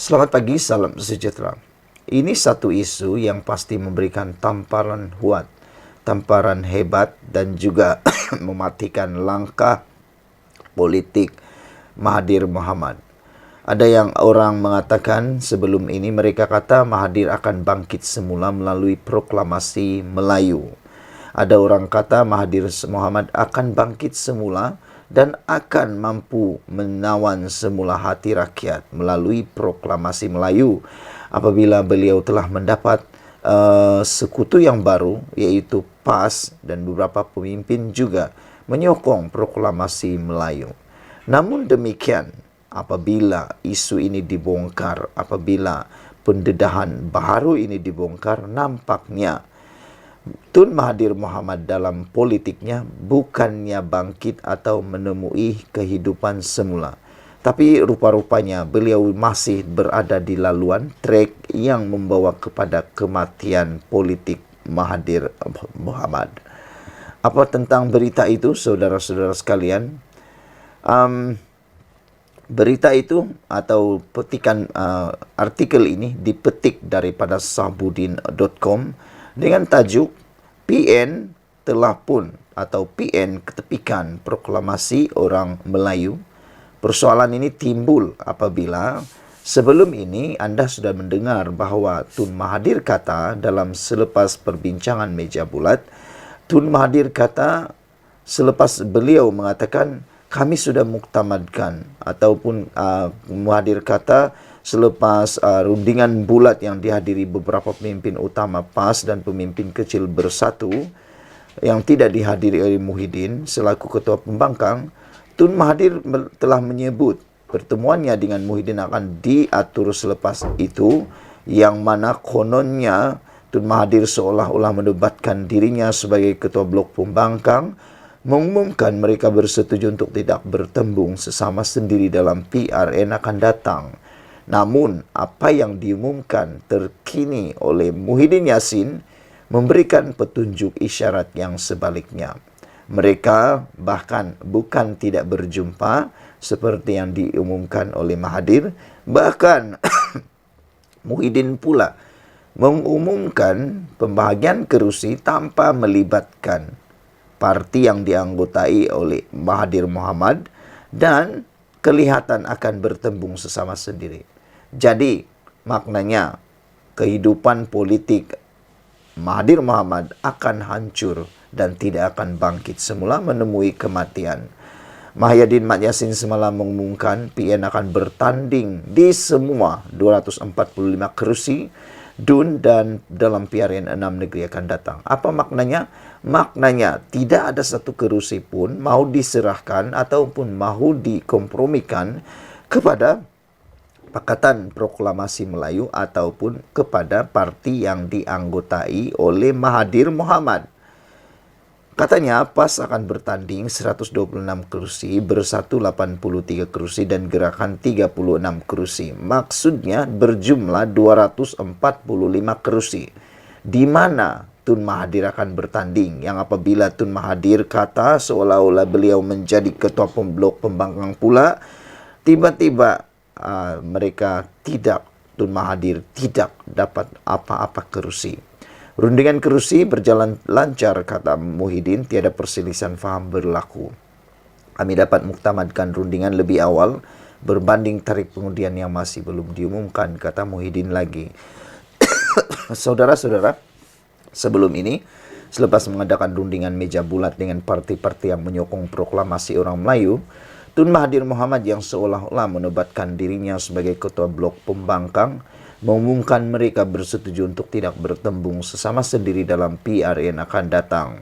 Selamat pagi, salam sejahtera. Ini satu isu yang pasti memberikan tamparan kuat, tamparan hebat dan juga mematikan langkah politik Mahathir Mohamad. Ada yang orang mengatakan sebelum ini mereka kata Mahathir akan bangkit semula melalui proklamasi Melayu. Ada orang kata Mahathir Mohamad akan bangkit semula dan akan mampu menawan semula hati rakyat melalui proklamasi Melayu apabila beliau telah mendapat sekutu yang baru, yaitu PAS, dan beberapa pemimpin juga menyokong proklamasi Melayu. Namun demikian, apabila isu ini dibongkar, apabila pendedahan baru ini dibongkar, nampaknya Tun Mahathir Mohamad dalam politiknya bukannya bangkit atau menemui kehidupan semula, tapi rupa-rupanya beliau masih berada di laluan trek yang membawa kepada kematian politik Mahathir Mohamad. Apa tentang berita itu, saudara-saudara sekalian? Berita itu atau petikan artikel ini dipetik daripada sahbudin.com dengan tajuk PN telah pun atau PN ketepikan proklamasi orang Melayu. Persoalan ini timbul apabila sebelum ini anda sudah mendengar bahawa Tun Mahathir kata dalam selepas perbincangan meja bulat, Tun Mahathir kata selepas beliau mengatakan kami sudah muktamadkan, ataupun Mahathir kata selepas rundingan bulat yang dihadiri beberapa pemimpin utama PAS dan pemimpin kecil bersatu yang tidak dihadiri oleh Muhyiddin selaku ketua pembangkang, Tun Mahathir telah menyebut pertemuannya dengan Muhyiddin akan diatur selepas itu, yang mana kononnya Tun Mahathir seolah-olah mendebatkan dirinya sebagai ketua blok pembangkang, mengumumkan mereka bersetuju untuk tidak bertembung sesama sendiri dalam PRN akan datang. Namun, apa yang diumumkan terkini oleh Muhyiddin Yassin memberikan petunjuk isyarat yang sebaliknya. Mereka bahkan bukan tidak berjumpa seperti yang diumumkan oleh Mahathir, bahkan Muhyiddin pula mengumumkan pembahagian kerusi tanpa melibatkan parti yang dianggotai oleh Mahathir Mohamad dan kelihatan akan bertembung sesama sendiri. Jadi, maknanya kehidupan politik Mahathir Mohamad akan hancur dan tidak akan bangkit semula menemui kematian. Mahyadin Mat Yassin semalam mengumumkan PN akan bertanding di semua 245 kerusi DUN dan dalam PRN 6 negeri akan datang. Apa maknanya? Maknanya tidak ada satu kerusi pun mau diserahkan ataupun mau dikompromikan kepada Pakatan Proklamasi Melayu ataupun kepada parti yang dianggotai oleh Mahathir Mohamad. Katanya PAS akan bertanding 126 kursi, Bersatu 83 kursi dan Gerakan 36 kursi. Maksudnya berjumlah 245 kursi. Di mana Tun Mahathir akan bertanding, yang apabila Tun Mahathir kata seolah-olah beliau menjadi ketua blok pembangkang pula, tiba-tiba mereka tidak, Tun Mahathir tidak dapat apa-apa kursi. Rundingan kerusi berjalan lancar, kata Muhyiddin, tiada perselisihan faham berlaku. Kami dapat muktamadkan rundingan lebih awal berbanding tarikh pengundian yang masih belum diumumkan, kata Muhyiddin lagi. Saudara-saudara, sebelum ini, selepas mengadakan rundingan meja bulat dengan parti-parti yang menyokong proklamasi orang Melayu, Tun Mahathir Mohamad yang seolah-olah menobatkan dirinya sebagai ketua blok pembangkang mengumumkan mereka bersetuju untuk tidak bertembung sesama sendiri dalam PRN akan datang.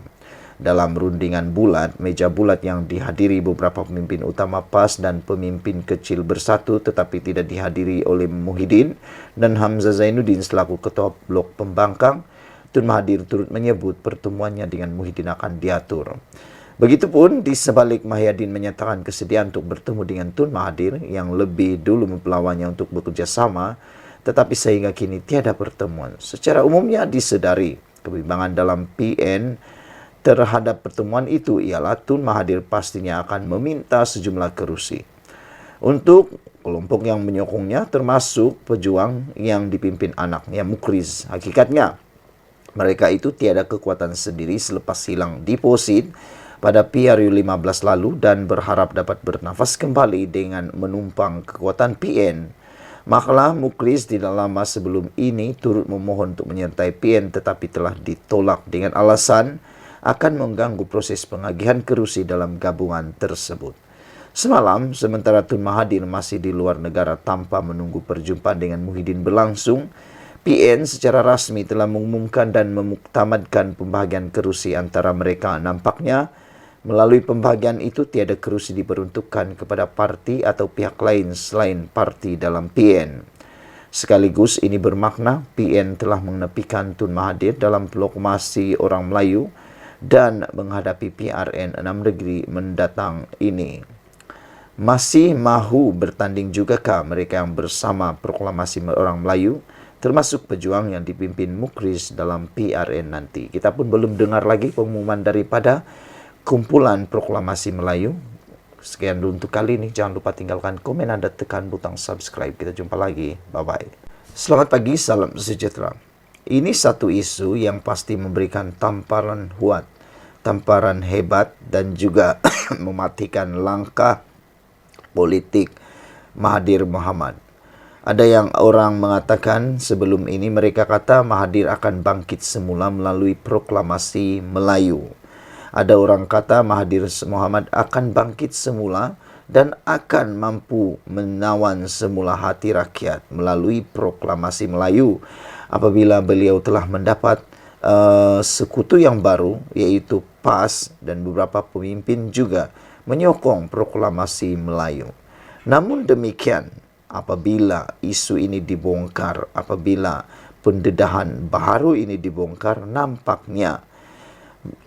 Dalam rundingan bulat, meja bulat yang dihadiri beberapa pemimpin utama PAS dan pemimpin kecil bersatu tetapi tidak dihadiri oleh Muhyiddin dan Hamzah Zainuddin selaku ketua blok pembangkang, Tun Mahathir turut menyebut pertemuannya dengan Muhyiddin akan diatur. Begitupun di sebalik Mahyadin menyatakan kesediaan untuk bertemu dengan Tun Mahathir yang lebih dulu mempelawannya untuk bekerja sama, tetapi sehingga kini tiada pertemuan. Secara umumnya disedari kebimbangan dalam PN terhadap pertemuan itu ialah Tun Mahathir pastinya akan meminta sejumlah kerusi. Untuk kelompok yang menyokongnya termasuk pejuang yang dipimpin anaknya Mukriz. Hakikatnya, mereka itu tiada kekuatan sendiri selepas hilang deposit pada PRU15 lalu dan berharap dapat bernafas kembali dengan menumpang kekuatan PN. Makalah Mukriz tidak lama sebelum ini turut memohon untuk menyertai PN tetapi telah ditolak dengan alasan akan mengganggu proses pengagihan kerusi dalam gabungan tersebut. Semalam, sementara Tun Mahathir masih di luar negara tanpa menunggu perjumpaan dengan Muhyiddin berlangsung, PN secara rasmi telah mengumumkan dan memuktamadkan pembahagian kerusi antara mereka. Nampaknya, melalui pembahagian itu tiada kerusi diperuntukkan kepada parti atau pihak lain selain parti dalam PN. Sekaligus ini bermakna PN telah menepikan Tun Mahathir dalam proklamasi orang Melayu dan menghadapi PRN 6 negeri mendatang ini. Masih mahu bertanding jugakah mereka yang bersama proklamasi orang Melayu, termasuk pejuang yang dipimpin Mukriz dalam PRN nanti? Kita pun belum dengar lagi pengumuman daripada kumpulan proklamasi Melayu. Sekian dulu untuk kali ini. Jangan lupa tinggalkan komen dan tekan butang subscribe. Kita jumpa lagi. Bye-bye. Selamat pagi, salam sejahtera. Ini satu isu yang pasti memberikan tamparan kuat, tamparan hebat dan juga mematikan langkah politik Mahathir Mohamad. Ada yang orang mengatakan sebelum ini mereka kata Mahathir akan bangkit semula melalui proklamasi Melayu. Ada orang kata Mahathir Mohamad akan bangkit semula dan akan mampu menawan semula hati rakyat melalui proklamasi Melayu apabila beliau telah mendapat sekutu yang baru, yaitu PAS, dan beberapa pemimpin juga menyokong proklamasi Melayu. Namun demikian, apabila isu ini dibongkar, apabila pendedahan baru ini dibongkar, nampaknya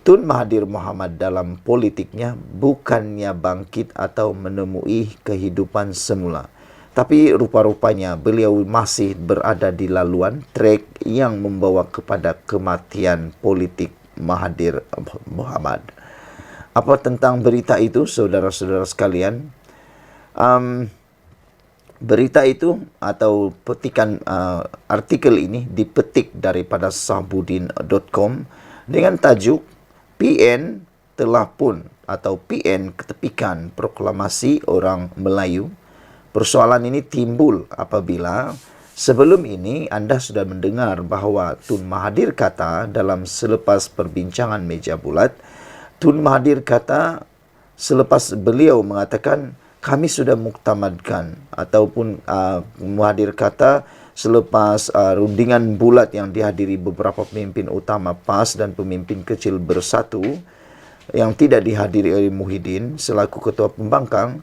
Tun Mahathir Mohamad dalam politiknya bukannya bangkit atau menemui kehidupan semula, tapi rupa-rupanya beliau masih berada di laluan trek yang membawa kepada kematian politik Mahathir Mohamad. Apa tentang berita itu, saudara-saudara sekalian? Berita itu atau petikan artikel ini dipetik daripada sahbudin.com dengan tajuk PN telah pun atau PN ketepikan proklamasi orang Melayu. Persoalan ini timbul apabila sebelum ini anda sudah mendengar bahawa Tun Mahathir kata dalam selepas perbincangan meja bulat, Tun Mahathir kata selepas beliau mengatakan kami sudah muktamadkan, ataupun Mahathir kata selepas rundingan bulat yang dihadiri beberapa pemimpin utama PAS dan pemimpin kecil bersatu yang tidak dihadiri oleh Muhyiddin selaku ketua pembangkang,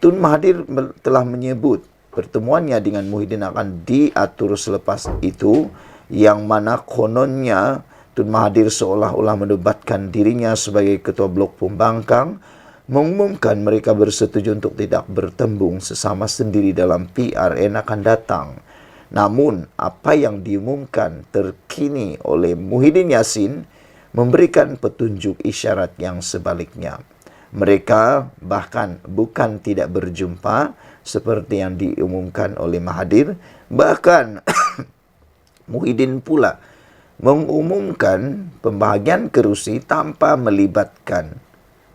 Tun Mahathir telah menyebut pertemuannya dengan Muhyiddin akan diatur selepas itu, yang mana kononnya Tun Mahathir seolah-olah mendebatkan dirinya sebagai ketua blok pembangkang, mengumumkan mereka bersetuju untuk tidak bertembung sesama sendiri dalam PRN akan datang. Namun, apa yang diumumkan terkini oleh Muhyiddin Yassin memberikan petunjuk isyarat yang sebaliknya. Mereka bahkan bukan tidak berjumpa seperti yang diumumkan oleh Mahathir, bahkan Muhyiddin pula mengumumkan pembahagian kerusi tanpa melibatkan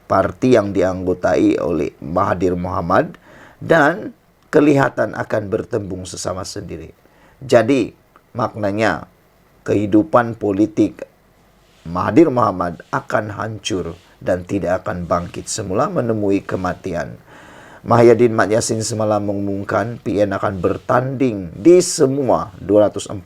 parti yang dianggotai oleh Mahathir Mohamad dan kelihatan akan bertembung sesama sendiri. Jadi, maknanya kehidupan politik Mahathir Mohamad akan hancur dan tidak akan bangkit semula menemui kematian. Mahyadin Mat Yassin semalam mengumumkan PN akan bertanding di semua 245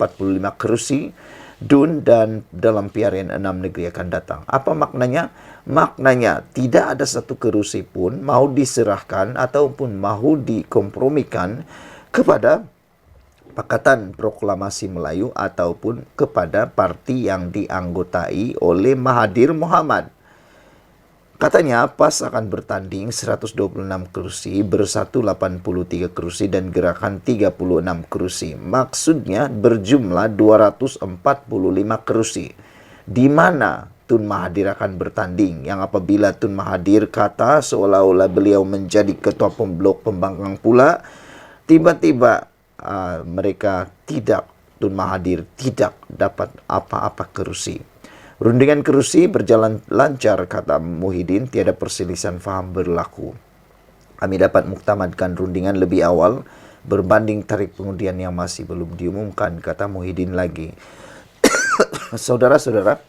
kerusi DUN dan dalam PRN 6 negeri akan datang. Apa maknanya? Maknanya tidak ada satu kerusi pun mau diserahkan ataupun mau dikompromikan kepada Pakatan Proklamasi Melayu ataupun kepada parti yang dianggotai oleh Mahathir Mohamad. Katanya PAS akan bertanding 126 kursi, Bersatu 83 kursi dan Gerakan 36 kursi. Maksudnya berjumlah 245 kursi. Di mana Tun Mahathir akan bertanding, yang apabila Tun Mahathir kata seolah-olah beliau menjadi ketua blok pembangkang pula, tiba-tiba Tun Mahathir tidak dapat apa-apa kerusi. Rundingan kerusi berjalan lancar, kata Muhyiddin, tiada perselisihan faham berlaku. Kami dapat muktamadkan rundingan lebih awal berbanding tarikh pengundian yang masih belum diumumkan, kata Muhyiddin lagi. Saudara-saudara,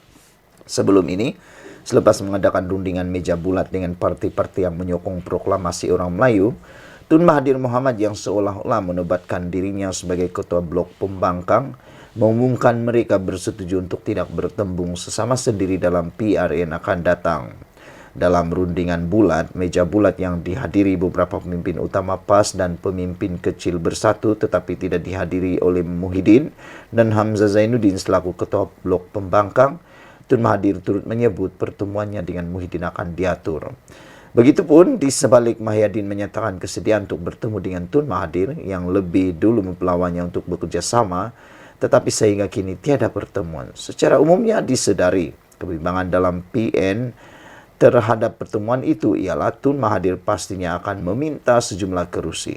sebelum ini, selepas mengadakan rundingan meja bulat dengan parti-parti yang menyokong proklamasi orang Melayu, Tun Mahathir Mohamad yang seolah-olah menobatkan dirinya sebagai ketua blok pembangkang mengumumkan mereka bersetuju untuk tidak bertembung sesama sendiri dalam PRN akan datang. Dalam rundingan bulat, meja bulat yang dihadiri beberapa pemimpin utama PAS dan pemimpin kecil bersatu tetapi tidak dihadiri oleh Muhyiddin dan Hamzah Zainuddin selaku ketua blok pembangkang, Tun Mahathir turut menyebut pertemuannya dengan Muhyiddin akan diatur. Begitupun di sebalik Muhyiddin menyatakan kesediaan untuk bertemu dengan Tun Mahathir yang lebih dulu mempelawannya untuk bekerja sama, tetapi sehingga kini tiada pertemuan. Secara umumnya disedari kebimbangan dalam PN terhadap pertemuan itu ialah Tun Mahathir pastinya akan meminta sejumlah kerusi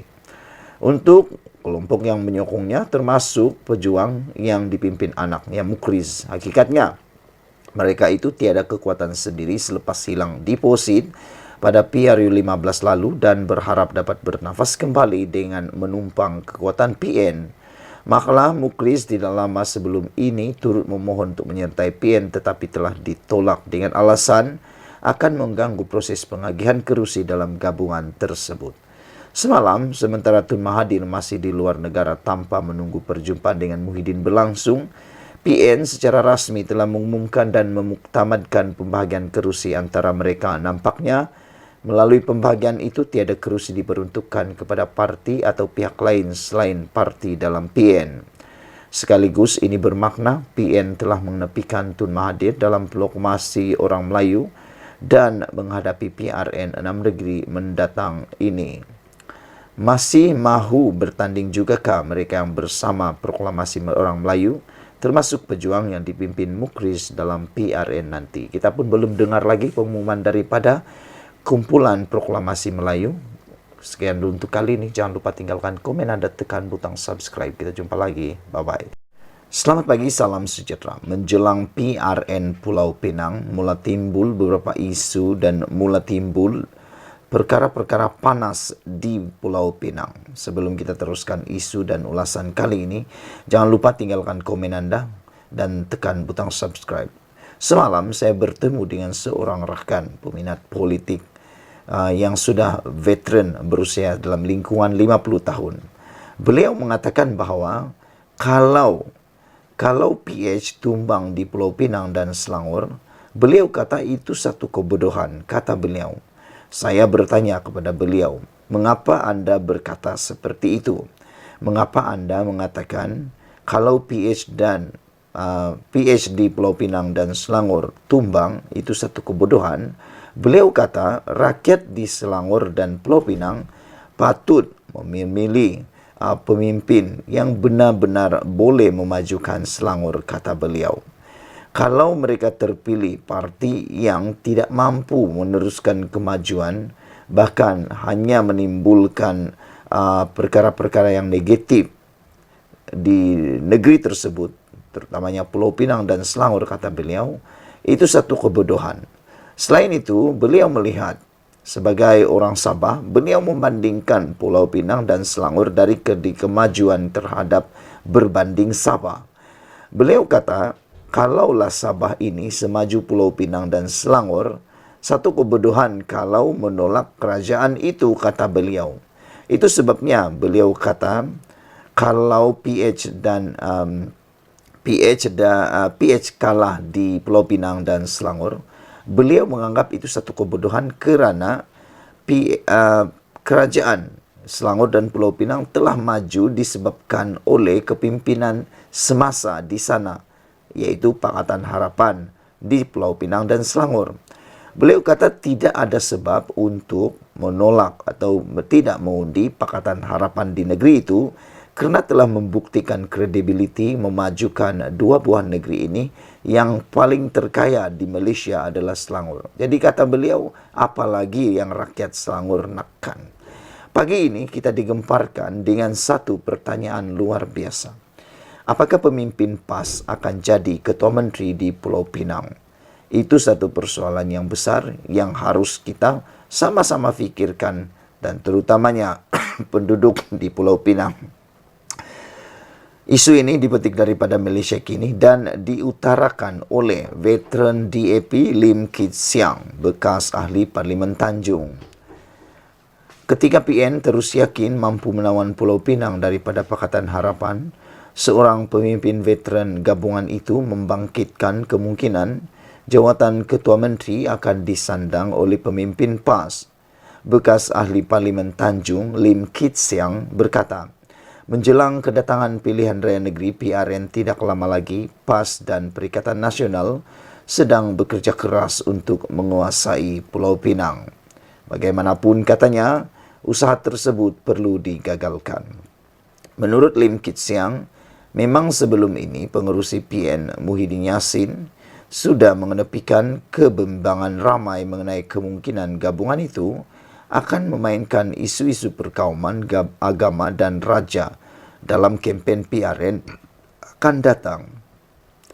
untuk kelompok yang menyokongnya, termasuk pejuang yang dipimpin anaknya Mukriz. Hakikatnya mereka itu tiada kekuatan sendiri selepas hilang deposit pada PRU 15 lalu dan berharap dapat bernafas kembali dengan menumpang kekuatan PN. Makalah Mukriz tidak lama sebelum ini turut memohon untuk menyertai PN tetapi telah ditolak dengan alasan akan mengganggu proses pengagihan kerusi dalam gabungan tersebut. Semalam, sementara Tun Mahathir masih di luar negara tanpa menunggu perjumpaan dengan Muhyiddin berlangsung, PN secara rasmi telah mengumumkan dan memuktamadkan pembahagian kerusi antara mereka. Nampaknya, melalui pembahagian itu tiada kerusi diperuntukkan kepada parti atau pihak lain selain parti dalam PN. Sekaligus ini bermakna PN telah menepikan Tun Mahathir dalam proklamasi orang Melayu dan menghadapi PRN 6 negeri mendatang ini. Masih mahu bertanding jugakah mereka yang bersama proklamasi orang Melayu, termasuk pejuang yang dipimpin Mukriz dalam PRN nanti? Kita pun belum dengar lagi pengumuman daripada kumpulan proklamasi Melayu. Sekian dulu untuk kali ini. Jangan lupa tinggalkan komen Anda, tekan butang subscribe. Kita jumpa lagi. Bye-bye. Selamat pagi, salam sejahtera. Menjelang PRN Pulau Pinang, mula timbul beberapa isu dan mula timbul perkara-perkara panas di Pulau Pinang. Sebelum kita teruskan isu dan ulasan kali ini, jangan lupa tinggalkan komen Anda dan tekan butang subscribe. Semalam saya bertemu dengan seorang rekan peminat politik yang sudah veteran berusia dalam lingkungan 50 tahun. Beliau mengatakan bahwa kalau PH tumbang di Pulau Pinang dan Selangor, beliau kata itu satu kebodohan, kata beliau. Saya bertanya kepada beliau, mengapa Anda berkata seperti itu? Mengapa Anda mengatakan kalau PH di Pulau Pinang dan Selangor tumbang itu satu kebodohan? Beliau kata rakyat di Selangor dan Pulau Pinang patut memilih pemimpin yang benar-benar boleh memajukan Selangor, kata beliau. Kalau mereka terpilih parti yang tidak mampu meneruskan kemajuan, bahkan hanya menimbulkan perkara-perkara yang negatif di negeri tersebut, terutamanya Pulau Pinang dan Selangor, kata beliau, itu satu kebodohan. Selain itu, beliau melihat sebagai orang Sabah, beliau membandingkan Pulau Pinang dan Selangor dari kemajuan terhadap berbanding Sabah. Beliau kata, kalaulah Sabah ini semaju Pulau Pinang dan Selangor, satu kebodohan kalau menolak kerajaan itu, kata beliau. Itu sebabnya beliau kata, kalau PH kalah di Pulau Pinang dan Selangor, beliau menganggap itu satu kebodohan kerana kerajaan Selangor dan Pulau Pinang telah maju disebabkan oleh kepimpinan semasa di sana, yaitu Pakatan Harapan di Pulau Pinang dan Selangor. Beliau kata tidak ada sebab untuk menolak atau tidak mengundi Pakatan Harapan di negeri itu kerana telah membuktikan kredibiliti memajukan dua buah negeri ini yang paling terkaya di Malaysia adalah Selangor. Jadi kata beliau, apalagi yang rakyat Selangor nakkan. Pagi ini kita digemparkan dengan satu pertanyaan luar biasa. Apakah pemimpin PAS akan jadi Ketua Menteri di Pulau Pinang? Itu satu persoalan yang besar yang harus kita sama-sama fikirkan, dan terutamanya penduduk di Pulau Pinang. Isu ini dipetik daripada Malaysia Kini dan diutarakan oleh veteran DAP Lim Kit Siang, bekas ahli Parlimen Tanjung. Ketika PN terus yakin mampu menawan Pulau Pinang daripada Pakatan Harapan, seorang pemimpin veteran gabungan itu membangkitkan kemungkinan jawatan Ketua Menteri akan disandang oleh pemimpin PAS. Bekas ahli Parlimen Tanjung Lim Kit Siang berkata, menjelang kedatangan pilihan raya negeri PRN tidak lama lagi, PAS dan Perikatan Nasional sedang bekerja keras untuk menguasai Pulau Pinang. Bagaimanapun katanya, usaha tersebut perlu digagalkan. Menurut Lim Kit Siang, memang sebelum ini pengerusi PN Muhyiddin Yassin sudah mengenepikan kebimbangan ramai mengenai kemungkinan gabungan itu akan memainkan isu-isu perkauman, agama dan raja dalam kempen PRN akan datang.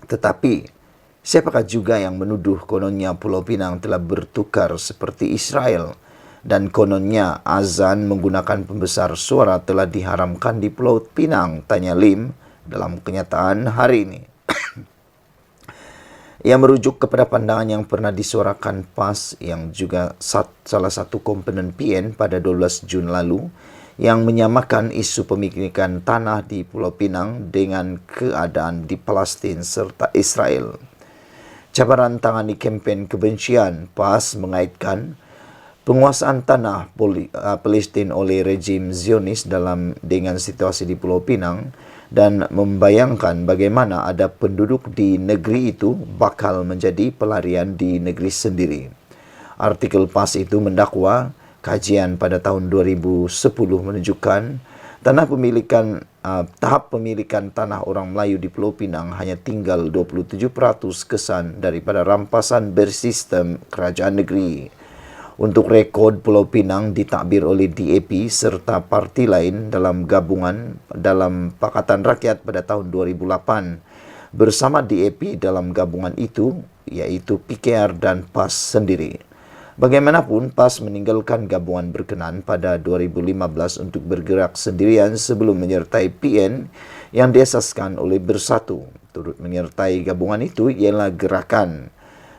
Tetapi, siapakah juga yang menuduh kononnya Pulau Pinang telah bertukar seperti Israel dan kononnya azan menggunakan pembesar suara telah diharamkan di Pulau Pinang, tanya Lim dalam kenyataan hari ini. Ia merujuk kepada pandangan yang pernah disuarakan PAS yang juga salah satu komponen PN pada 12 Jun lalu yang menyamakan isu pemilikan tanah di Pulau Pinang dengan keadaan di Palestin serta Israel. Cabaran tangani kempen kebencian, PAS mengaitkan penguasaan tanah Palestin oleh rejim Zionis dengan situasi di Pulau Pinang dan membayangkan bagaimana ada penduduk di negeri itu bakal menjadi pelarian di negeri sendiri. Artikel PAS itu mendakwa kajian pada tahun 2010 menunjukkan tahap pemilikan tanah orang Melayu di Pulau Pinang hanya tinggal 27% kesan daripada rampasan bersistem kerajaan negeri. Untuk rekod, Pulau Pinang ditakbir oleh DAP serta parti lain dalam gabungan dalam Pakatan Rakyat pada tahun 2008 bersama DAP dalam gabungan itu, iaitu PKR dan PAS sendiri. Bagaimanapun, PAS meninggalkan gabungan berkenan pada 2015 untuk bergerak sendirian sebelum menyertai PN yang diasaskan oleh Bersatu. Turut menyertai gabungan itu ialah Gerakan.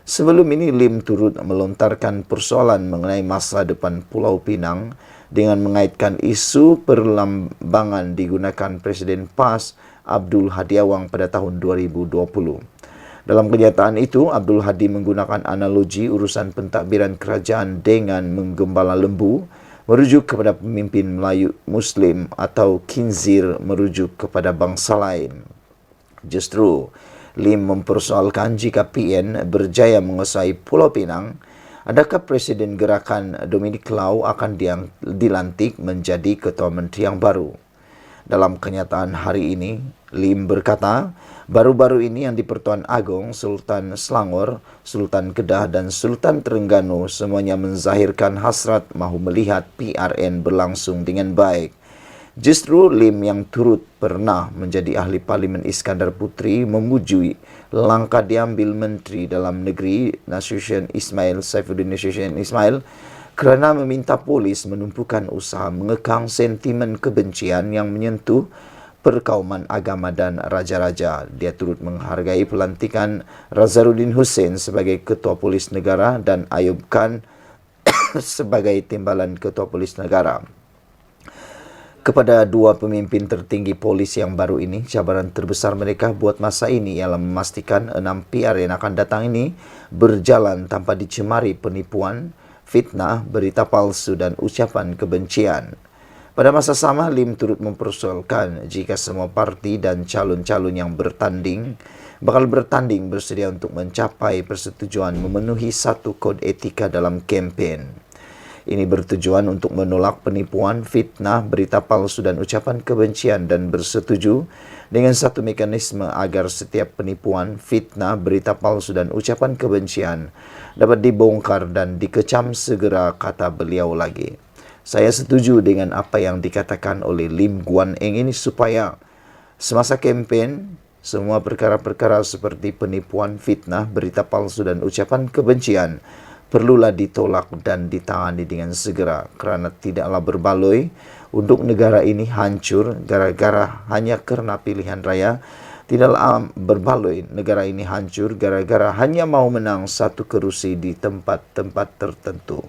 Sebelum ini, Lim turut melontarkan persoalan mengenai masa depan Pulau Pinang dengan mengaitkan isu perlambangan digunakan Presiden PAS Abdul Hadi Awang pada tahun 2020. Dalam kenyataan itu, Abdul Hadi menggunakan analogi urusan pentadbiran kerajaan dengan menggembala lembu, merujuk kepada pemimpin Melayu Muslim, atau khinzir merujuk kepada bangsa lain. Justru, Lim mempersoalkan jika PN berjaya menguasai Pulau Pinang, adakah Presiden Gerakan Dominic Lau akan dilantik menjadi Ketua Menteri yang baru? Dalam kenyataan hari ini, Lim berkata, baru-baru ini yang di-Pertuan Agong, Sultan Selangor, Sultan Kedah dan Sultan Terengganu semuanya menzahirkan hasrat mahu melihat PRN berlangsung dengan baik. Justru Lim yang turut pernah menjadi ahli Parlimen Iskandar Putri memuji langkah diambil Menteri Dalam Negeri Nasution Ismail Saifuddin Nasution Ismail kerana meminta polis menumpukan usaha mengekang sentimen kebencian yang menyentuh perkauman agama dan raja-raja. Dia turut menghargai pelantikan Razaruddin Hussein sebagai Ketua Polis Negara dan Ayub Khan sebagai Timbalan Ketua Polis Negara. Kepada dua pemimpin tertinggi polis yang baru ini, cabaran terbesar mereka buat masa ini ialah memastikan 6 PR yang akan datang ini berjalan tanpa dicemari penipuan, fitnah, berita palsu dan ucapan kebencian. Pada masa sama, Lim turut mempersoalkan jika semua parti dan calon-calon yang bertanding bakal bertanding bersedia untuk mencapai persetujuan memenuhi satu kod etika dalam kempen. Ini bertujuan untuk menolak penipuan, fitnah, berita palsu dan ucapan kebencian dan bersetuju dengan satu mekanisme agar setiap penipuan, fitnah, berita palsu dan ucapan kebencian dapat dibongkar dan dikecam segera, kata beliau lagi. Saya setuju dengan apa yang dikatakan oleh Lim Guan Eng ini supaya semasa kempen semua perkara-perkara seperti penipuan, fitnah, berita palsu dan ucapan kebencian perlulah ditolak dan ditangani dengan segera, kerana tidaklah berbaloi untuk negara ini hancur gara-gara hanya karena pilihan raya. Tidaklah berbaloi negara ini hancur gara-gara hanya mau menang satu kerusi di tempat-tempat tertentu.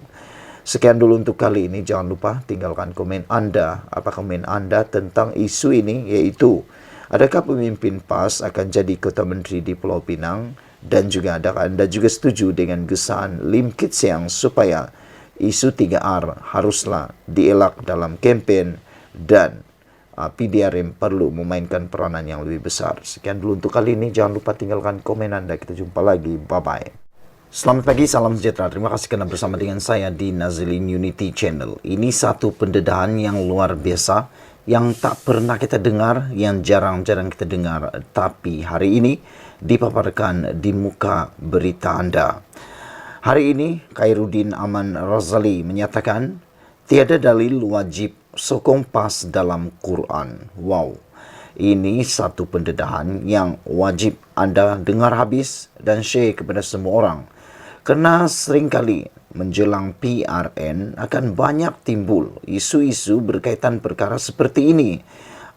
Sekian dulu untuk kali ini. Jangan lupa tinggalkan komen Anda. Apa komen Anda tentang isu ini, yaitu adakah pemimpin PAS akan jadi Kota Menteri di Pulau Pinang? Dan juga adakah Anda juga setuju dengan gesaan Lim Kit Siang supaya isu 3R haruslah dielak dalam kempen dan PDRM perlu memainkan peranan yang lebih besar. Sekian dulu untuk kali ini. Jangan lupa tinggalkan komen Anda. Kita jumpa lagi. Bye-bye. Selamat pagi, salam sejahtera. Terima kasih kerana bersama dengan saya di Nazilin Unity Channel. Ini satu pendedahan yang luar biasa, yang tak pernah kita dengar, yang jarang-jarang kita dengar. Tapi hari ini dipaparkan di muka berita Anda. Hari ini, Khairuddin Aman Razali menyatakan, tiada dalil wajib sokong PAS dalam Quran. Wow, ini satu pendedahan yang wajib Anda dengar habis dan share kepada semua orang. Kerana seringkali menjelang PRN akan banyak timbul isu-isu berkaitan perkara seperti ini.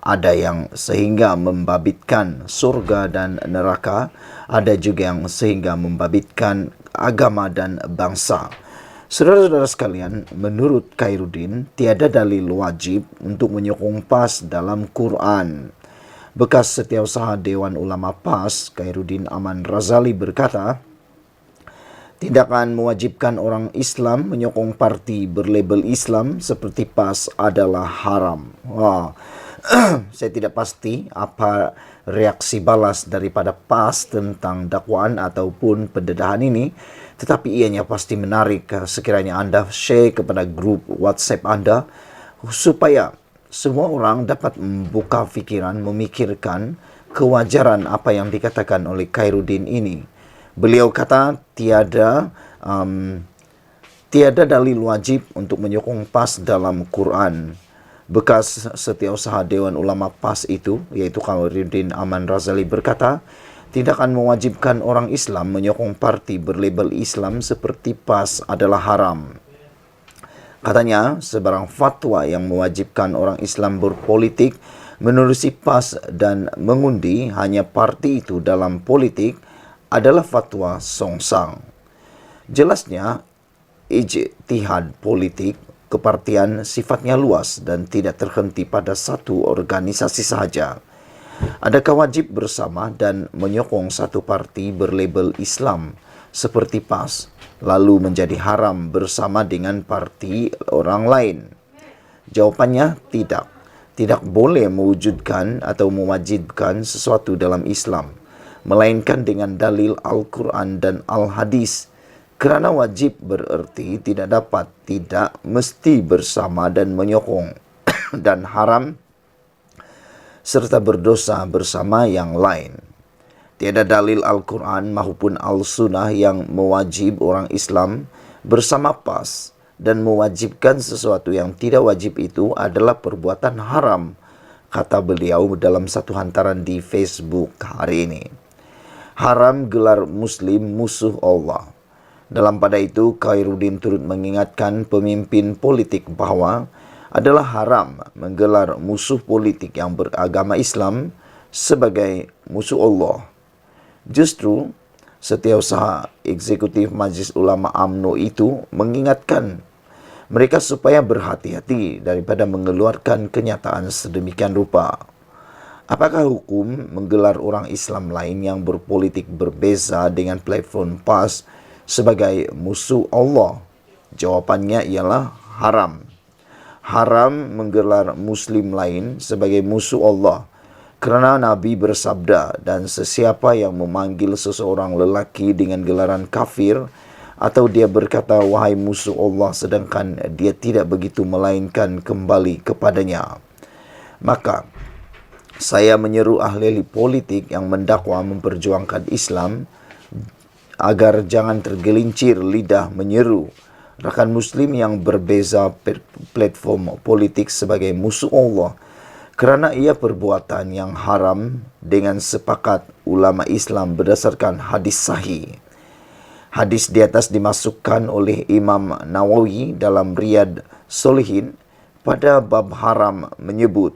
Ada yang sehingga membabitkan surga dan neraka, ada juga yang sehingga membabitkan agama dan bangsa. Saudara-saudara sekalian, menurut Khairuddin, tiada dalil wajib untuk menyokong PAS dalam Quran. Bekas Setiausaha Dewan Ulama PAS, Khairuddin Aman Razali berkata, tindakan mewajibkan orang Islam menyokong parti berlabel Islam seperti PAS adalah haram. Wah, saya tidak pasti apa reaksi balas daripada PAS tentang dakwaan ataupun pendedahan ini, tetapi ianya pasti menarik sekiranya Anda share kepada grup WhatsApp Anda supaya semua orang dapat membuka fikiran, memikirkan kewajaran apa yang dikatakan oleh Khairuddin ini. Beliau kata tiada dalil wajib untuk menyokong PAS dalam Quran. Bekas Setiausaha Dewan Ulama PAS itu, yaitu Khairuddin Aman Razali berkata, tindakan mewajibkan orang Islam menyokong parti berlabel Islam seperti PAS adalah haram. Katanya, sebarang fatwa yang mewajibkan orang Islam berpolitik, menerusi PAS dan mengundi hanya parti itu dalam politik adalah fatwa songsang. Jelasnya, ijtihad politik kepartian sifatnya luas dan tidak terhenti pada satu organisasi sahaja. Adakah wajib bersama dan menyokong satu parti berlabel Islam seperti PAS, lalu menjadi haram bersama dengan parti orang lain? Jawapannya tidak. Tidak boleh mewujudkan atau mewajibkan sesuatu dalam Islam, melainkan dengan dalil Al-Quran dan Al-Hadis. Kerana wajib bererti tidak dapat, tidak mesti bersama dan menyokong, dan haram serta berdosa bersama yang lain. Tiada dalil Al-Quran maupun Al-Sunnah yang mewajib orang Islam bersama PAS dan mewajibkan sesuatu yang tidak wajib itu adalah perbuatan haram, kata beliau dalam satu hantaran di Facebook hari ini. Haram gelar Muslim musuh Allah. Dalam pada itu, Khairuddin turut mengingatkan pemimpin politik bahawa adalah haram menggelar musuh politik yang beragama Islam sebagai musuh Allah. Justru, Setiausaha Eksekutif Majlis Ulama UMNO itu mengingatkan mereka supaya berhati-hati daripada mengeluarkan kenyataan sedemikian rupa. Apakah hukum menggelar orang Islam lain yang berpolitik berbeza dengan platform PAS sebagai musuh Allah? Jawapannya ialah haram. Haram menggelar Muslim lain sebagai musuh Allah. Kerana Nabi bersabda, dan sesiapa yang memanggil seseorang lelaki dengan gelaran kafir Atau dia berkata, wahai musuh Allah, sedangkan dia tidak begitu melainkan kembali kepadanya. Maka saya menyeru ahli politik yang mendakwa memperjuangkan Islam agar jangan tergelincir lidah menyeru rakan muslim yang berbeza platform politik sebagai musuh Allah, kerana ia perbuatan yang haram dengan sepakat ulama Islam berdasarkan hadis sahih. Hadis di atas dimasukkan oleh Imam Nawawi dalam Riyadh Solihin pada bab haram menyebut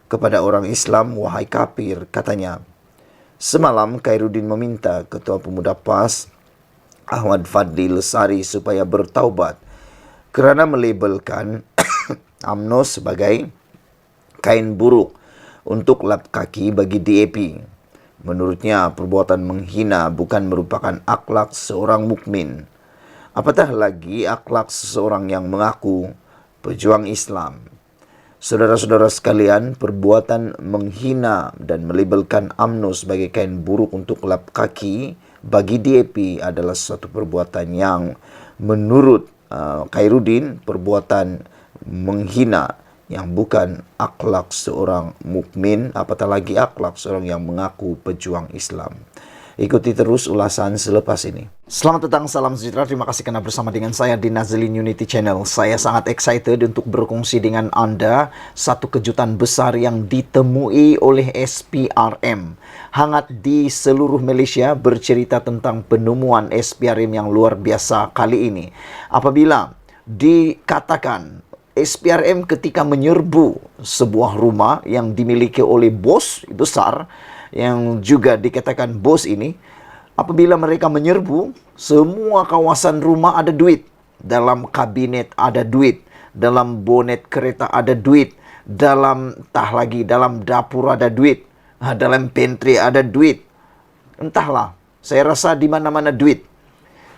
kepada orang Islam, wahai kafir, katanya. Semalam Khairuddin meminta Ketua Pemuda PAS Ahmad Fadli Lesari supaya bertaubat kerana melabelkan UMNO sebagai kain buruk untuk lap kaki bagi DAP. Menurutnya, perbuatan menghina bukan merupakan akhlak seorang mukmin. Apatah lagi akhlak seseorang yang mengaku pejuang Islam. Saudara-saudara sekalian, perbuatan menghina dan melabelkan UMNO sebagai kain buruk untuk lap kaki bagi DAP adalah suatu perbuatan yang menurut Khairuddin perbuatan menghina yang bukan akhlak seorang mukmin, apatah lagi akhlak seorang yang mengaku pejuang Islam. Ikuti terus ulasan selepas ini. Selamat datang, salam sejahtera. Terima kasih karena bersama dengan saya di Nazlin Unity Channel. Saya sangat excited untuk berkongsi dengan Anda satu kejutan besar yang ditemui oleh SPRM. Hangat di seluruh Malaysia bercerita tentang penemuan SPRM yang luar biasa kali ini. Apabila dikatakan SPRM ketika menyerbu sebuah rumah yang dimiliki oleh bos besar, yang juga dikatakan bos ini, apabila mereka menyerbu, semua kawasan rumah ada duit. Dalam kabinet ada duit, dalam bonet kereta ada duit, dalam dapur ada duit, dalam pantry ada duit. Entahlah, saya rasa di mana-mana duit.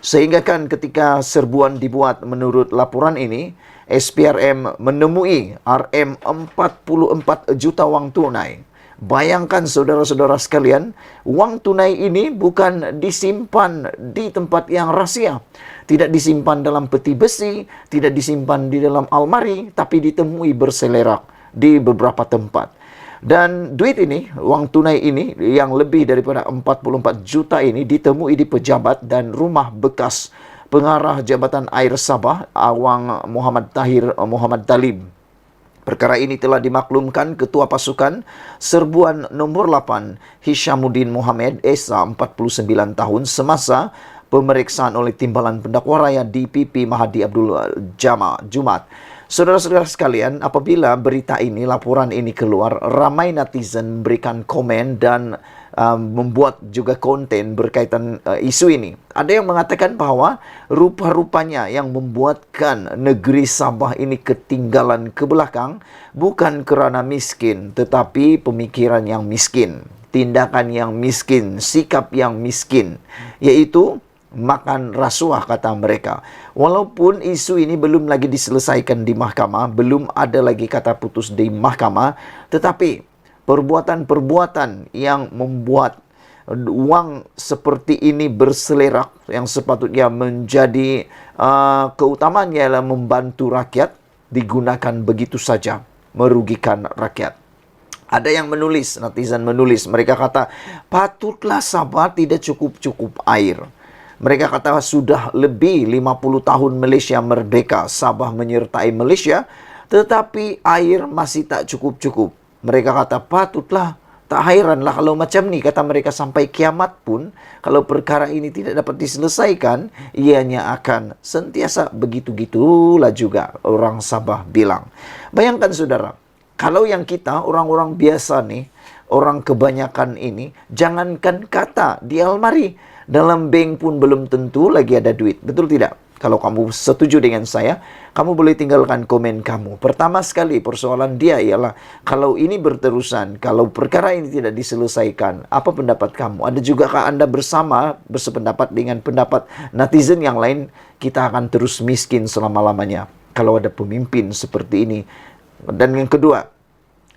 Sehingga kan ketika serbuan dibuat menurut laporan ini, SPRM menemui RM44 juta wang tunai. Bayangkan saudara-saudara sekalian, wang tunai ini bukan disimpan di tempat yang rahsia. Tidak disimpan dalam peti besi, tidak disimpan di dalam almari, tapi ditemui berselerak di beberapa tempat. Dan duit ini, wang tunai ini yang lebih daripada 44 juta ini ditemui di pejabat dan rumah bekas Pengarah Jabatan Air Sabah, Awang Muhammad Tahir Muhammad Talib. Perkara ini telah dimaklumkan Ketua Pasukan Serbuan Nombor 8 Hishamuddin Muhammad Esa 49 tahun semasa pemeriksaan oleh Timbalan Pendakwa Raya DPP Mahdi Abdul Jumat. Saudara-saudara sekalian, apabila berita ini, laporan ini keluar, ramai netizen memberikan komen dan membuat juga konten berkaitan isu ini. Ada yang mengatakan bahwa rupa-rupanya yang membuatkan negeri Sabah ini ketinggalan ke belakang bukan kerana miskin, tetapi pemikiran yang miskin, tindakan yang miskin, sikap yang miskin, yaitu makan rasuah, kata mereka. Walaupun isu ini belum lagi diselesaikan di mahkamah, belum ada lagi kata putus di mahkamah, tetapi perbuatan-perbuatan yang membuat wang seperti ini berselerak, yang sepatutnya menjadi keutamaan ialah membantu rakyat, digunakan begitu saja, merugikan rakyat. Ada yang menulis, netizen menulis, mereka kata, patutlah Sabah tidak cukup-cukup air. Mereka kata sudah lebih 50 tahun Malaysia merdeka, Sabah menyertai Malaysia, tetapi air masih tak cukup-cukup. Mereka kata patutlah, tak hairanlah kalau macam ni, kata mereka, sampai kiamat pun kalau perkara ini tidak dapat diselesaikan, ianya akan sentiasa begitu-gitulah juga, orang Sabah bilang. Bayangkan saudara, kalau yang kita orang-orang biasa nih, orang kebanyakan ini, jangankan kata di almari, dalam bank pun belum tentu lagi ada duit. Betul tidak? Kalau kamu setuju dengan saya, kamu boleh tinggalkan komen kamu. Pertama sekali persoalan dia ialah, kalau ini berterusan, kalau perkara ini tidak diselesaikan, apa pendapat kamu? Ada jugakah Anda bersependapat dengan pendapat netizen yang lain, kita akan terus miskin selama-lamanya kalau ada pemimpin seperti ini? Dan yang kedua,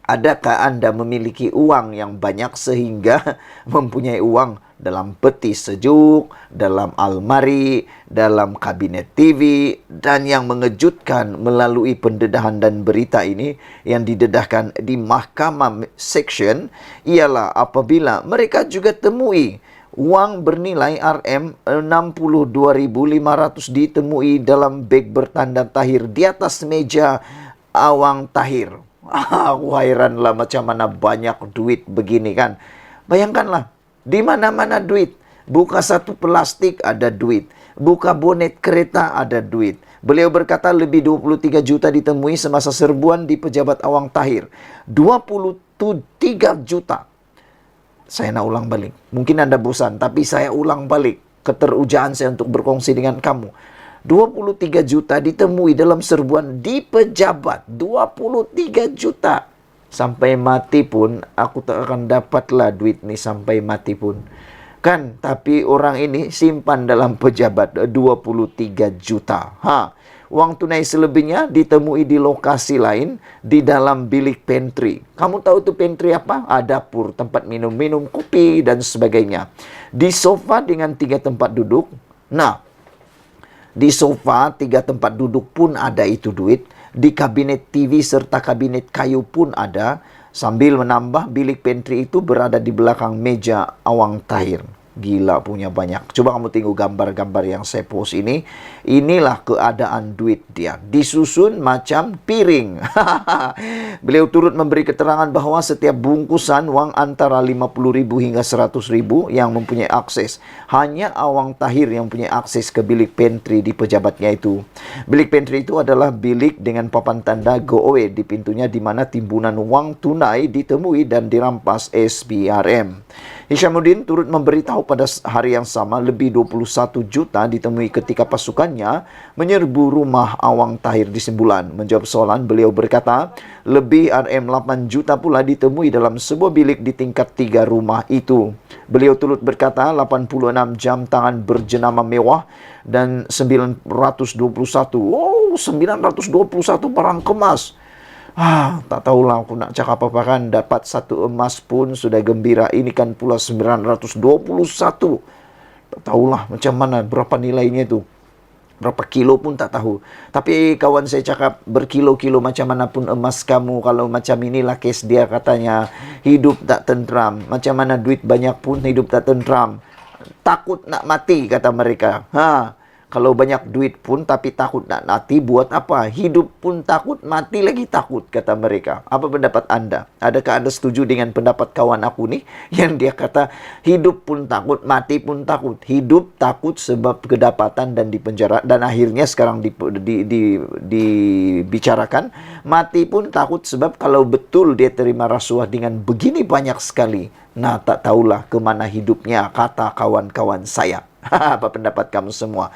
adakah Anda memiliki uang yang banyak sehingga mempunyai uang dalam peti sejuk, dalam almari, dalam kabinet TV, dan yang mengejutkan melalui pendedahan dan berita ini yang didedahkan di Mahkamah Section ialah apabila mereka juga temui wang bernilai RM62.500 ditemui dalam beg bertanda tahir di atas meja Awang Tahir. Aku hairanlah macam mana banyak duit begini kan. Bayangkanlah, di mana-mana duit. Buka satu plastik ada duit. Buka bonet kereta ada duit. Beliau berkata lebih 23 juta ditemui semasa serbuan di pejabat Awang Tahir. 23 juta. Saya nak ulang balik. Mungkin Anda bosan, tapi saya ulang balik keterujaan saya untuk berkongsi dengan kamu. 23 juta ditemui dalam serbuan di pejabat. 23 juta. Sampai mati pun, aku tak akan dapatlah duit ni sampai mati pun. Kan, tapi orang ini simpan dalam pejabat 23 juta. Uang tunai selebihnya ditemui di lokasi lain, di dalam bilik pantry. Kamu tahu tu pantry apa? Dapur, tempat minum-minum kopi dan sebagainya. Di sofa dengan 3 tempat duduk. Nah, di sofa 3 tempat duduk pun ada itu duit. Di kabinet TV serta kabinet kayu pun ada. Sambil menambah, bilik pantry itu berada di belakang meja Awang Tahir. Gila punya banyak. Coba kamu tengok gambar-gambar yang saya post ini. Inilah keadaan duit dia. Disusun macam piring. Beliau turut memberi keterangan bahwa setiap bungkusan wang antara 50.000 hingga 100.000 yang mempunyai akses. Hanya Awang Tahir yang punya akses ke bilik pantry di pejabatnya itu. Bilik pantry itu adalah bilik dengan papan tanda go away di pintunya, di mana timbunan wang tunai ditemui dan dirampas SPRM. Hishamuddin turut memberitahu pada hari yang sama lebih 21 juta ditemui ketika pasukannya menyerbu rumah Awang Tahir di Simbulan. Menjawab soalan, beliau berkata lebih RM8 juta pula ditemui dalam sebuah bilik di tingkat 3 rumah itu. Beliau turut berkata 86 jam tangan berjenama mewah dan 921 barang kemas. Tak tahulah aku nak cakap apa kan. Dapat 1 emas pun sudah gembira. Ini kan pula 921. Tak tahulah macam mana, berapa nilainya itu. Berapa kilo pun tak tahu. Tapi kawan saya cakap, berkilo-kilo macam mana pun emas kamu, kalau macam inilah kes dia katanya, hidup tak tentram. Macam mana duit banyak pun hidup tak tentram. Takut nak mati kata mereka. Kalau banyak duit pun tapi takut nak mati, buat apa? Hidup pun takut, mati lagi takut, kata mereka. Apa pendapat Anda? Adakah Anda setuju dengan pendapat kawan aku nih? Yang dia kata, hidup pun takut, mati pun takut. Hidup takut sebab kedapatan dan dipenjara. Dan akhirnya sekarang dibicarakan, mati pun takut sebab kalau betul dia terima rasuah dengan begini banyak sekali. Nah, tak tahulah kemana hidupnya, kata kawan-kawan saya. Apa pendapat kamu semua?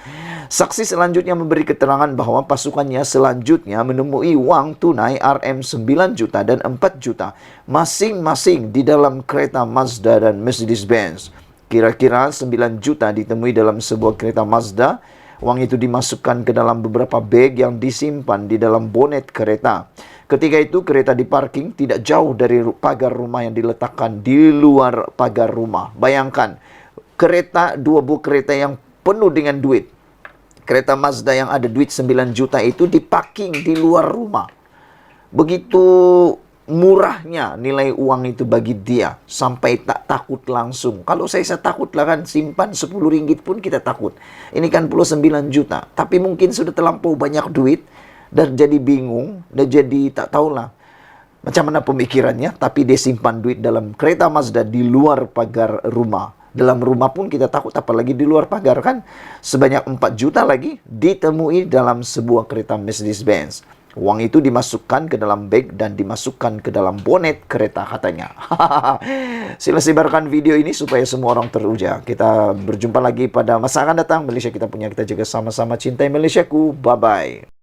Saksi selanjutnya memberi keterangan bahwa pasukannya selanjutnya menemui wang tunai RM9 juta dan 4 juta masing-masing di dalam kereta Mazda dan Mercedes-Benz. Kira-kira 9 juta ditemui dalam sebuah kereta Mazda. Wang itu dimasukkan ke dalam beberapa beg yang disimpan di dalam bonet kereta. Ketika itu kereta diparking tidak jauh dari pagar rumah yang diletakkan di luar pagar rumah. Bayangkan, kereta, 2 buah kereta yang penuh dengan duit. Kereta Mazda yang ada duit 9 juta itu diparking di luar rumah. Begitu murahnya nilai uang itu bagi dia, sampai tak takut langsung. Kalau saya takut lah kan, simpan 10 ringgit pun kita takut. Ini kan pula 9 juta. Tapi mungkin sudah terlampau banyak duit dan jadi bingung, dan jadi tak tahulah macam mana pemikirannya. Tapi dia simpan duit dalam kereta Mazda di luar pagar rumah. Dalam rumah pun kita takut, apalagi di luar pagar kan. Sebanyak 4 juta lagi ditemui dalam sebuah kereta Mercedes-Benz. Uang itu dimasukkan ke dalam beg dan dimasukkan ke dalam bonet kereta katanya. Sila sebarkan video ini supaya semua orang teruja. Kita berjumpa lagi pada masa akan datang. Malaysia kita punya, kita jaga sama-sama, cintai Malaysiaku. Bye-bye.